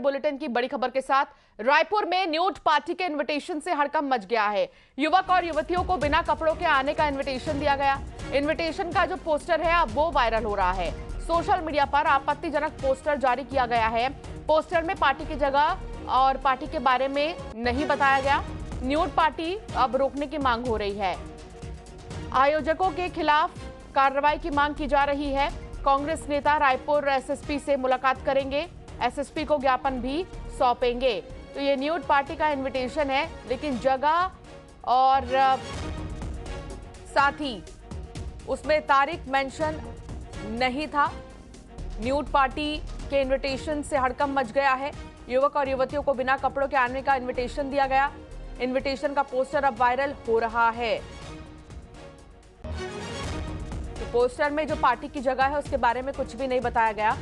Bulletin की बड़ी खबर के साथ। रायपुर में न्यूड पार्टी के इनविटेशन से हड़कंप मच गया है। युवक और युवतियों को बिना कपड़ों के आने का इनविटेशन दिया गया। इनविटेशन का जो पोस्टर है अब वो वायरल हो रहा है। सोशल मीडिया पर आपत्तिजनक पोस्टर जारी किया गया है। पोस्टर में पार्टी की जगह और पार्टी के बारे में नहीं बताया गया। न्यूड पार्टी अब रोकने की मांग हो रही है। आयोजकों के खिलाफ कार्रवाई की मांग की जा रही है। कांग्रेस नेता रायपुर एसएसपी से मुलाकात करेंगे, एसएसपी को ज्ञापन भी सौंपेंगे। तो ये न्यूड पार्टी का इनविटेशन है, लेकिन जगह और साथ ही उसमें तारीख मेंशन नहीं था। न्यूड पार्टी के इनविटेशन से हड़कंप मच गया है। युवक और युवतियों को बिना कपड़ों के आने का इनविटेशन दिया गया। इनविटेशन का पोस्टर अब वायरल हो रहा है। तो पोस्टर में जो पार्टी की जगह है उसके बारे में कुछ भी नहीं बताया गया।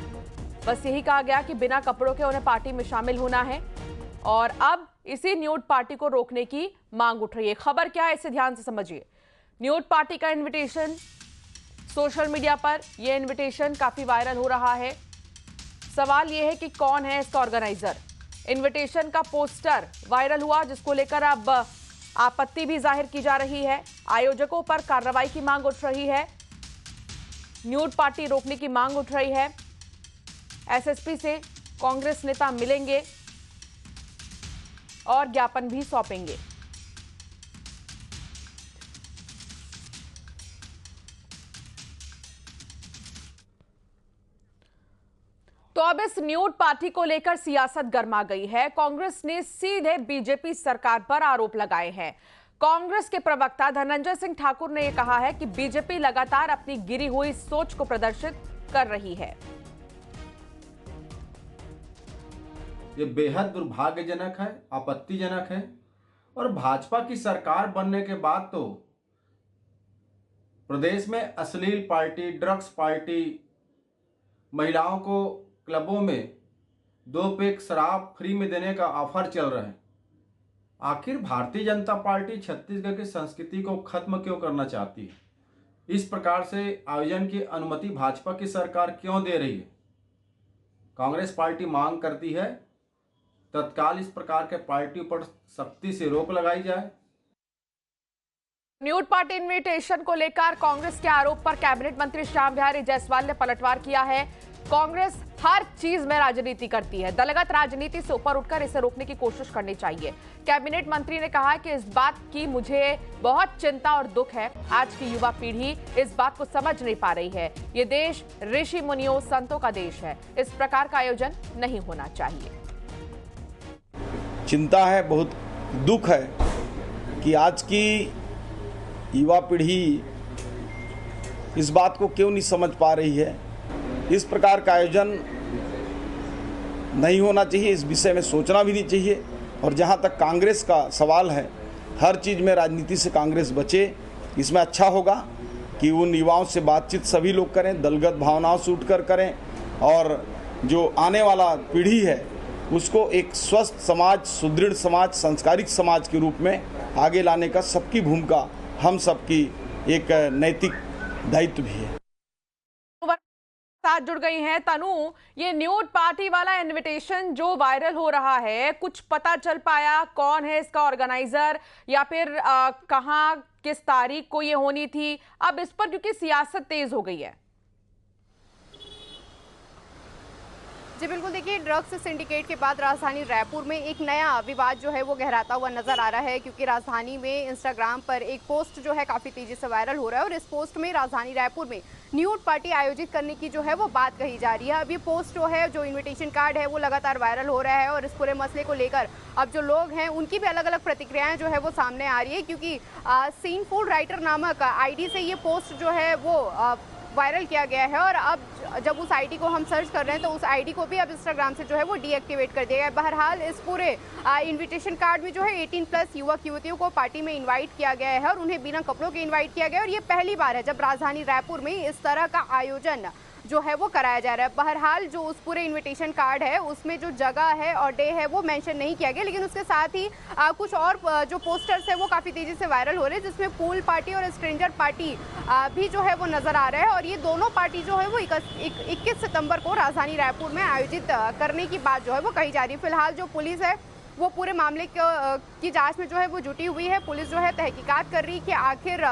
बस यही कहा गया कि बिना कपड़ों के उन्हें पार्टी में शामिल होना है और अब इसी न्यूड पार्टी को रोकने की मांग उठ रही है। खबर क्या है इसे ध्यान से समझिए। न्यूड पार्टी का इनविटेशन सोशल मीडिया पर, यह इनविटेशन काफी वायरल हो रहा है। सवाल यह है कि कौन है इसका ऑर्गेनाइजर। इनविटेशन का पोस्टर वायरल हुआ, जिसको लेकर अब आपत्ति भी जाहिर की जा रही है। आयोजकों पर कार्रवाई की मांग उठ रही है। न्यूड पार्टी रोकने की मांग उठ रही है। एसएसपी से कांग्रेस नेता मिलेंगे और ज्ञापन भी सौंपेंगे। तो अब इस न्यूड पार्टी को लेकर सियासत गर्मा गई है। कांग्रेस ने सीधे बीजेपी सरकार पर आरोप लगाए हैं। कांग्रेस के प्रवक्ता धनंजय सिंह ठाकुर ने यह कहा है कि बीजेपी लगातार अपनी गिरी हुई सोच को प्रदर्शित कर रही है। ये बेहद दुर्भाग्यजनक है, आपत्तिजनक है। और भाजपा की सरकार बनने के बाद तो प्रदेश में अश्लील पार्टी, ड्रग्स पार्टी, महिलाओं को क्लबों में 2 पैक शराब फ्री में देने का ऑफर चल रहा है। आखिर भारतीय जनता पार्टी छत्तीसगढ़ की संस्कृति को खत्म क्यों करना चाहती है? इस प्रकार से आयोजन की अनुमति भाजपा की सरकार क्यों दे रही है? कांग्रेस पार्टी मांग करती है तत्काल इस प्रकार के पार्टियों पर सख्ती से रोक लगाई जाए। न्यूड पार्टी इनविटेशन को लेकर कांग्रेस के आरोप पर कैबिनेट मंत्री श्याम बिहारी जायसवाल ने पलटवार किया है। कांग्रेस हर चीज में राजनीति करती है। दलगत राजनीति से ऊपर उठकर इसे रोकने की कोशिश करनी चाहिए। कैबिनेट मंत्री ने कहा कि इस बात की मुझे बहुत चिंता और दुख है। आज की युवा पीढ़ी इस बात को समझ नहीं पा रही है। ये देश ऋषि मुनियों, संतों का देश है। इस प्रकार का आयोजन नहीं होना चाहिए। चिंता है, बहुत दुख है कि आज की युवा पीढ़ी इस बात को क्यों नहीं समझ पा रही है। इस प्रकार का आयोजन नहीं होना चाहिए, इस विषय में सोचना भी नहीं चाहिए। और जहां तक कांग्रेस का सवाल है, हर चीज़ में राजनीति से कांग्रेस बचे। इसमें अच्छा होगा कि उन युवाओं से बातचीत सभी लोग करें, दलगत भावनाओं से उठकर करें और जो आने वाला पीढ़ी है उसको एक स्वस्थ समाज, सुदृढ़ समाज, संस्कारिक समाज के रूप में आगे लाने का सबकी भूमिका, हम सबकी एक नैतिक दायित्व भी है। साथ जुड़ गई हैं तनु। ये न्यूड पार्टी वाला इनविटेशन जो वायरल हो रहा है, कुछ पता चल पाया कौन है इसका ऑर्गेनाइजर या फिर कहां किस तारीख को ये होनी थी? अब इस पर क्योंकि सियासत तेज हो गई है। जी बिल्कुल, देखिए ड्रग्स सिंडिकेट के बाद राजधानी रायपुर में एक नया विवाद जो है वो गहराता हुआ नजर आ रहा है, क्योंकि राजधानी में इंस्टाग्राम पर एक पोस्ट जो है काफ़ी तेज़ी से वायरल हो रहा है और इस पोस्ट में राजधानी रायपुर में न्यूड पार्टी आयोजित करने की जो है वो बात कही जा रही है। अब ये पोस्ट जो है, जो इन्विटेशन कार्ड है, वो लगातार वायरल हो रहा है और इस पूरे मसले को लेकर अब जो लोग हैं उनकी भी अलग अलग प्रतिक्रियाएं जो है वो सामने आ रही है, क्योंकि सीन फूड राइटर नामक आईडी से ये पोस्ट जो है वो वायरल किया गया है और अब जब उस आईडी को हम सर्च कर रहे हैं तो उस आईडी को भी अब इंस्टाग्राम से जो है वो डीएक्टिवेट कर दिया गया है। बहरहाल इस पूरे इनविटेशन कार्ड में जो है 18+ युवक युवतियों को पार्टी में इनवाइट किया गया है और उन्हें बिना कपड़ों के इनवाइट किया गया है और ये पहली बार है जब राजधानी रायपुर में इस तरह का आयोजन जो है वो कराया जा रहा है। बहरहाल जो उस पूरे इनविटेशन कार्ड है उसमें जो जगह है और डे है वो मेंशन नहीं किया गया, लेकिन उसके साथ ही कुछ और जो पोस्टर्स है वो काफ़ी तेज़ी से वायरल हो रहे हैं, जिसमें पूल पार्टी और स्ट्रेंजर पार्टी भी जो है वो नज़र आ रहा है। और ये दोनों पार्टी जो है वो 21 सितंबर को राजधानी रायपुर में आयोजित करने की बात जो है वो कही जा रही है। फिलहाल जो पुलिस है वो पूरे मामले की जांच में जो है वो जुटी हुई है। पुलिस जो है तहकीकात कर रही है कि आखिर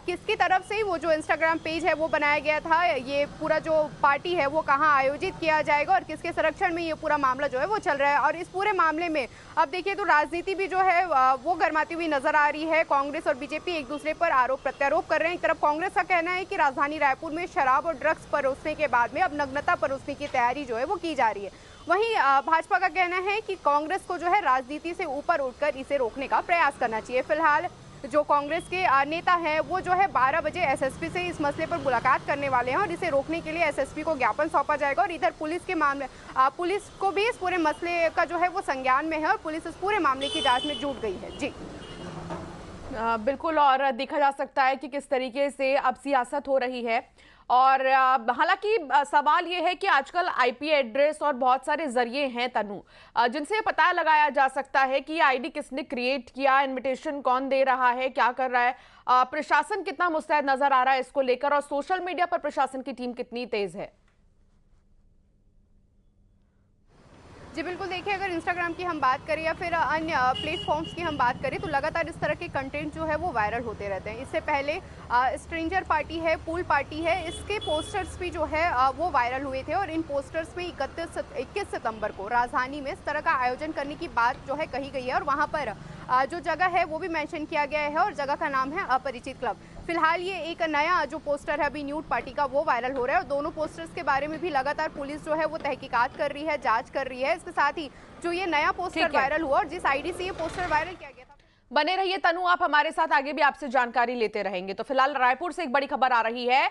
किसकी तरफ से वो जो इंस्टाग्राम पेज है वो बनाया गया था, ये पूरा जो पार्टी है वो कहाँ आयोजित किया जाएगा और किसके संरक्षण में ये पूरा मामला जो है वो चल रहा है। और इस पूरे मामले में अब देखिए तो राजनीति भी जो है वो गर्माती हुई नजर आ रही है। कांग्रेस और बीजेपी एक दूसरे पर आरोप प्रत्यारोप कर रहे हैं। एक तरफ कांग्रेस का कहना है कि राजधानी रायपुर में शराब और ड्रग्स परोसने के बाद में अब नग्नता परोसने की तैयारी जो है वो की जा रही है। वहीं भाजपा का कहना है कि कांग्रेस को जो है राजनीति से ऊपर उठकर इसे रोकने का प्रयास करना चाहिए। फिलहाल जो कांग्रेस के नेता हैं वो जो है 12 बजे एसएसपी से इस मसले पर मुलाकात करने वाले हैं और इसे रोकने के लिए एसएसपी को ज्ञापन सौंपा जाएगा। और इधर पुलिस को भी इस पूरे मसले का जो है वो संज्ञान में है और पुलिस इस पूरे मामले की जांच में जुट गई है। जी बिल्कुल, और देखा जा सकता है कि किस तरीके से अब सियासत हो रही है। और हालांकि सवाल ये है कि आजकल आईपी एड्रेस और बहुत सारे जरिए हैं तनु, जिनसे पता लगाया जा सकता है कि आईडी किसने क्रिएट किया, इनविटेशन कौन दे रहा है, क्या कर रहा है, प्रशासन कितना मुस्तैद नजर आ रहा है इसको लेकर, और सोशल मीडिया पर प्रशासन की टीम कितनी तेज है। जी बिल्कुल, देखिए अगर इंस्टाग्राम की हम बात करें या फिर अन्य प्लेटफॉर्म्स की हम बात करें तो लगातार इस तरह के कंटेंट जो है वो वायरल होते रहते हैं। इससे पहले स्ट्रेंजर पार्टी है, पूल पार्टी है, इसके पोस्टर्स भी जो है वो वायरल हुए थे और इन पोस्टर्स में 21 सितंबर को राजधानी में इस तरह का आयोजन करने की बात जो है कही गई है और वहाँ पर जो जगह है वो भी मेंशन किया गया है और जगह का नाम है अपरिचित क्लब। फिलहाल ये एक नया जो पोस्टर है अभी न्यूड पार्टी का वो वायरल हो रहा है और दोनों पोस्टर्स के बारे में भी लगातार पुलिस जो है वो तहकीकात कर रही है, जांच कर रही है। इसके साथ ही जो ये नया पोस्टर वायरल हुआ और जिस आईडी से ये पोस्टर वायरल किया गया था। बने रहिए तनु, आप हमारे साथ आगे भी आपसे जानकारी लेते रहेंगे। तो फिलहाल रायपुर से एक बड़ी खबर आ रही है